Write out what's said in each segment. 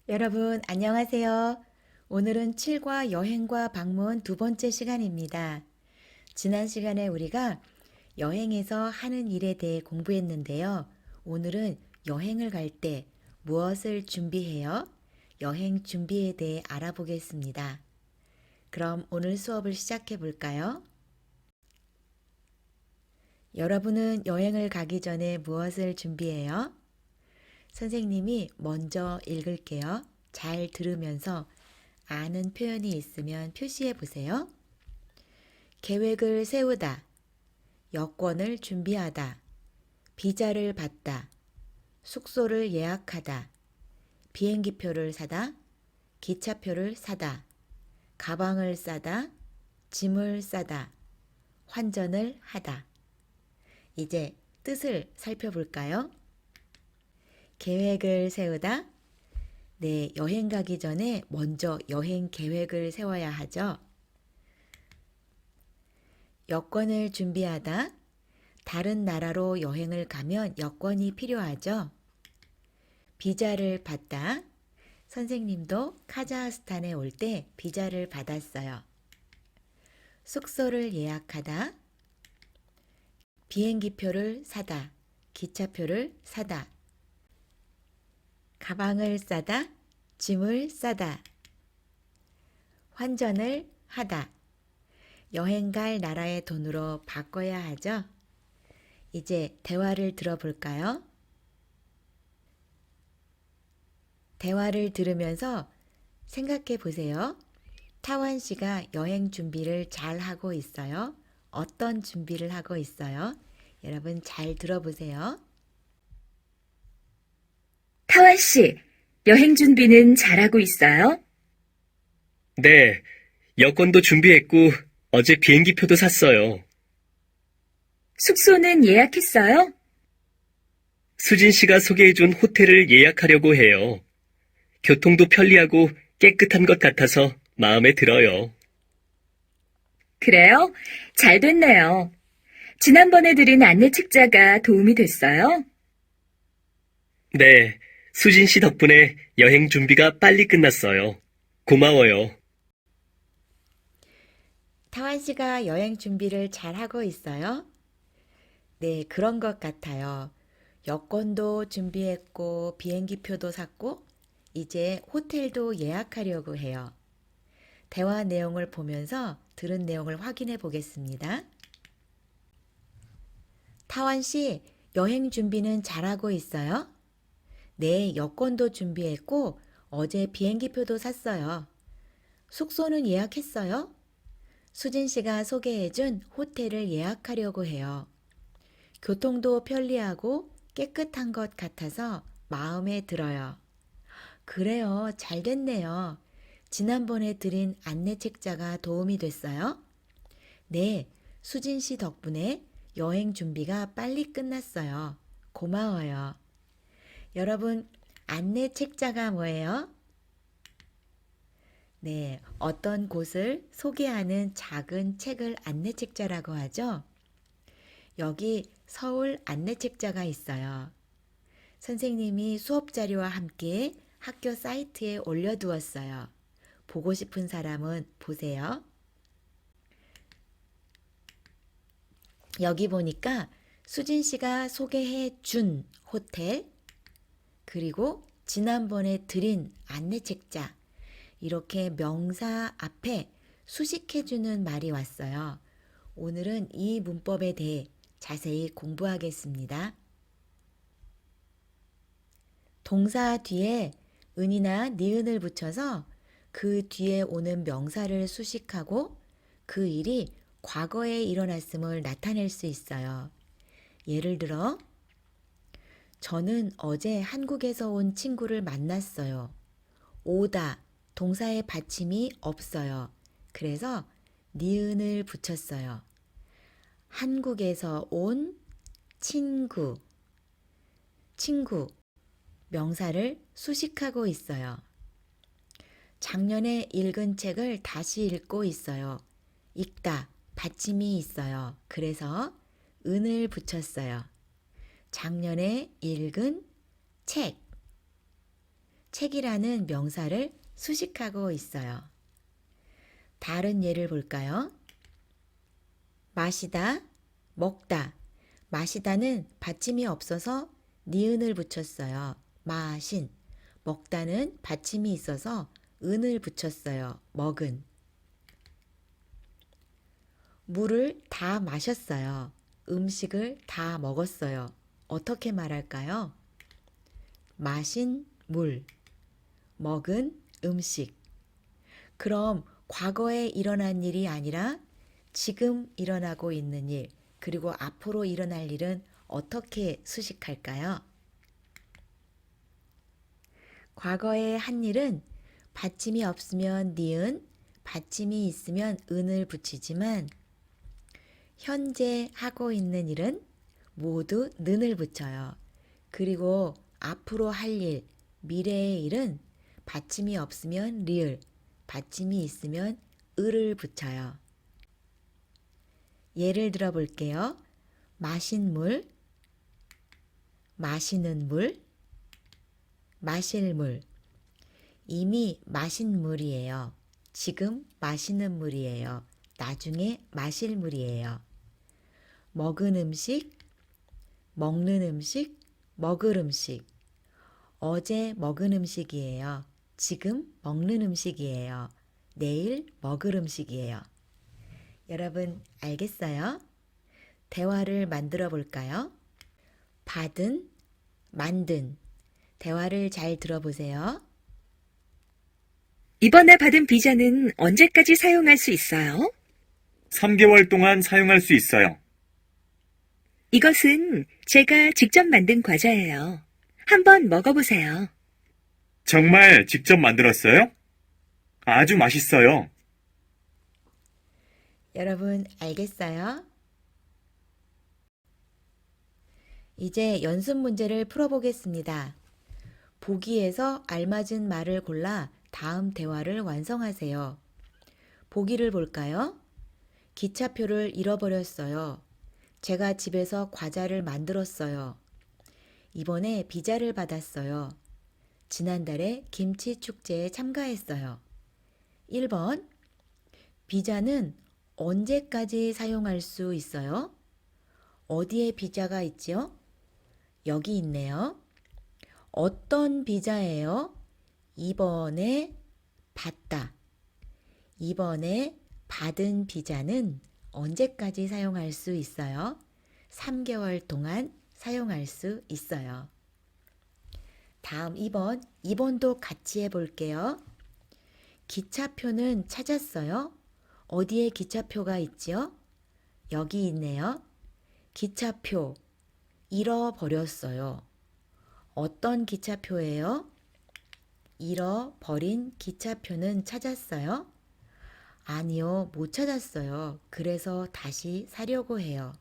여러분, 안녕하세요. 오늘은 칠과 여행과 방문 두 번째 시간입니다. 지난 시간에 우리가 여행에서 하는 일에 대해 공부했는데요. 오늘은 여행을 갈 때 무엇을 준비해요? 여행 준비에 대해 알아보겠습니다. 그럼 오늘 수업을 시작해 볼까요? 여러분은 여행을 가기 전에 무엇을 준비해요? 선생님이 먼저 읽을게요. 잘 들으면서 아는 표현이 있으면 표시해 보세요. 계획을 세우다, 여권을 준비하다, 비자를 받다, 숙소를 예약하다, 비행기표를 사다, 기차표를 사다, 가방을 싸다, 짐을 싸다, 환전을 하다. 이제 뜻을 살펴볼까요? 계획을 세우다. 네, 여행 가기 전에 먼저 여행 계획을 세워야 하죠. 여권을 준비하다. 다른 나라로 여행을 가면 여권이 필요하죠. 비자를 받다. 선생님도 카자흐스탄에 올 때 비자를 받았어요. 숙소를 예약하다. 비행기표를 사다. 기차표를 사다. 가방을 싸다. 짐을 싸다. 환전을 하다. 여행 갈 나라의 돈으로 바꿔야 하죠. 이제 대화를 들어볼까요? 대화를 들으면서 생각해 보세요. 타완 씨가 여행 준비를 잘 하고 있어요. 어떤 준비를 하고 있어요? 여러분 잘 들어보세요. 타완 씨, 여행 준비는 잘하고 있어요? 네, 여권도 준비했고 어제 비행기표도 샀어요. 숙소는 예약했어요? 수진 씨가 소개해준 호텔을 예약하려고 해요. 교통도 편리하고 깨끗한 것 같아서 마음에 들어요. 그래요? 잘 됐네요. 지난번에 드린 안내 책자가 도움이 됐어요? 네, 수진 씨 덕분에 여행 준비가 빨리 끝났어요. 고마워요. 타완 씨가 여행 준비를 잘 하고 있어요? 네, 그런 것 같아요. 여권도 준비했고 비행기표도 샀고 이제 호텔도 예약하려고 해요. 대화 내용을 보면서 들은 내용을 확인해 보겠습니다. 타완 씨, 여행 준비는 잘하고 있어요? 네, 여권도 준비했고 어제 비행기표도 샀어요. 숙소는 예약했어요? 수진 씨가 소개해준 호텔을 예약하려고 해요. 교통도 편리하고 깨끗한 것 같아서 마음에 들어요. 그래요. 잘 됐네요. 지난번에 드린 안내 책자가 도움이 됐어요? 네, 수진 씨 덕분에 여행 준비가 빨리 끝났어요. 고마워요. 여러분, 안내 책자가 뭐예요? 네, 어떤 곳을 소개하는 작은 책을 안내 책자라고 하죠. 여기 서울 안내 책자가 있어요. 선생님이 수업 자료와 함께 학교 사이트에 올려두었어요. 보고 싶은 사람은 보세요. 여기 보니까 수진 씨가 소개해 준 호텔, 그리고 지난번에 드린 안내 책자, 이렇게 명사 앞에 수식해주는 말이 왔어요. 오늘은 이 문법에 대해 자세히 공부하겠습니다. 동사 뒤에 은이나 니은을 붙여서 그 뒤에 오는 명사를 수식하고 그 일이 과거에 일어났음을 나타낼 수 있어요. 예를 들어, 저는 어제 한국에서 온 친구를 만났어요. 오다, 동사의 받침이 없어요. 그래서 니은을 붙였어요. 한국에서 온 친구, 친구, 명사를 수식하고 있어요. 작년에 읽은 책을 다시 읽고 있어요. 읽다, 받침이 있어요. 그래서 은을 붙였어요. 작년에 읽은 책, 책이라는 명사를 수식하고 있어요. 다른 예를 볼까요? 마시다, 먹다. 마시다는 받침이 없어서 니은을 붙였어요. 마신. 먹다는 받침이 있어서 은을 붙였어요. 먹은. 물을 다 마셨어요. 음식을 다 먹었어요. 어떻게 말할까요? 마신 물, 먹은 음식. 그럼 과거에 일어난 일이 아니라 지금 일어나고 있는 일, 그리고 앞으로 일어날 일은 어떻게 수식할까요? 과거에 한 일은 받침이 없으면 니은, 받침이 있으면 은을 붙이지만 현재 하고 있는 일은 모두 는을 붙여요. 그리고 앞으로 할 일, 미래의 일은 받침이 없으면 리을, 받침이 있으면 을을 붙여요. 예를 들어 볼게요. 마신 물, 마시는 물, 마실 물. 이미 마신 물이에요. 지금 마시는 물이에요. 나중에 마실 물이에요. 먹은 음식, 먹는 음식, 먹을 음식. 어제 먹은 음식이에요. 지금 먹는 음식이에요. 내일 먹을 음식이에요. 여러분 알겠어요? 대화를 만들어 볼까요? 받은, 만든. 대화를 잘 들어보세요. 이번에 받은 비자는 언제까지 사용할 수 있어요? 3개월 동안 사용할 수 있어요. 이것은 제가 직접 만든 과자예요. 한번 먹어보세요. 정말 직접 만들었어요? 아주 맛있어요. 여러분 알겠어요? 이제 연습 문제를 풀어보겠습니다. 보기에서 알맞은 말을 골라 다음 대화를 완성하세요. 보기를 볼까요? 기차표를 잃어버렸어요. 제가 집에서 과자를 만들었어요. 이번에 비자를 받았어요. 지난달에 김치 축제에 참가했어요. 1번. 비자는 언제까지 사용할 수 있어요? 어디에 비자가 있지요? 여기 있네요. 어떤 비자예요? 2번에 받다. 2번에 받은 비자는 언제까지 사용할 수 있어요? 3개월 동안 사용할 수 있어요. 다음 2번. 2번도 같이 해볼게요. 기차표는 찾았어요? 어디에 기차표가 있지요? 여기 있네요. 기차표 잃어버렸어요. 어떤 기차표예요? 잃어버린 기차표는 찾았어요? 아니요, 못 찾았어요. 그래서 다시 사려고 해요.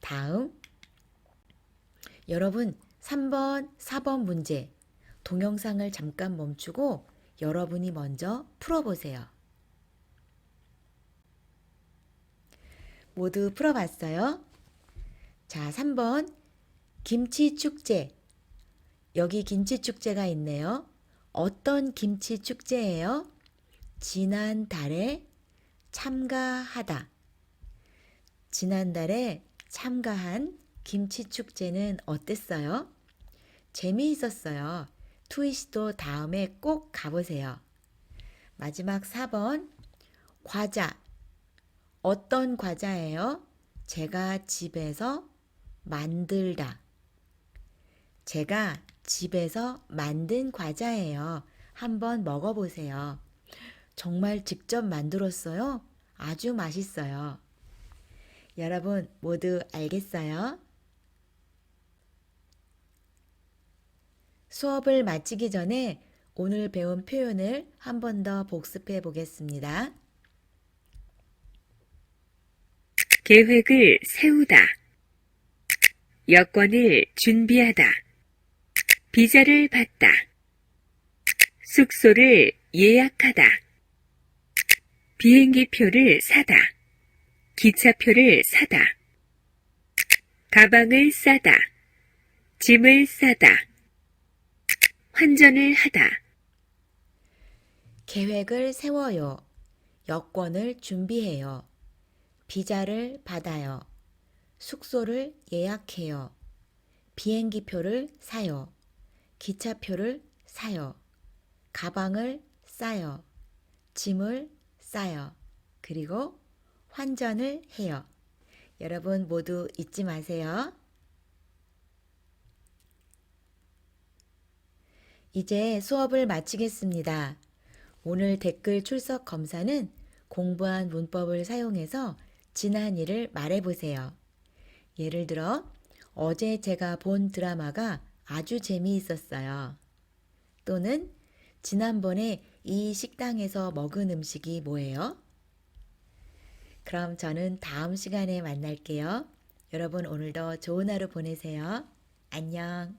다음, 여러분 3번, 4번 문제 동영상을 잠깐 멈추고 여러분이 먼저 풀어보세요. 모두 풀어봤어요? 자, 3번 김치 축제. 여기 김치 축제가 있네요. 어떤 김치 축제예요? 지난달에 참가하다. 지난달에 참가한 김치 축제는 어땠어요? 재미있었어요. 투이 씨도 다음에 꼭 가보세요. 마지막 4번 과자. 어떤 과자예요? 제가 집에서 만들다. 제가 집에서 만든 과자예요. 한번 먹어보세요. 정말 직접 만들었어요? 아주 맛있어요. 여러분 모두 알겠어요? 수업을 마치기 전에 오늘 배운 표현을 한 번 더 복습해 보겠습니다. 계획을 세우다. 여권을 준비하다. 비자를 받다. 숙소를 예약하다. 비행기표를 사다. 기차표를 사다. 가방을 싸다. 짐을 싸다. 환전을 하다. 계획을 세워요. 여권을 준비해요. 비자를 받아요. 숙소를 예약해요. 비행기표를 사요. 기차표를 사요. 가방을 싸요. 짐을 싸요. 그리고 환전을 해요. 여러분 모두 잊지 마세요. 이제 수업을 마치겠습니다. 오늘 댓글 출석 검사는 공부한 문법을 사용해서 지난 일을 말해보세요. 예를 들어, 어제 제가 본 드라마가 아주 재미있었어요. 또는 지난번에 이 식당에서 먹은 음식이 뭐예요? 그럼 저는 다음 시간에 만날게요. 여러분 오늘도 좋은 하루 보내세요. 안녕.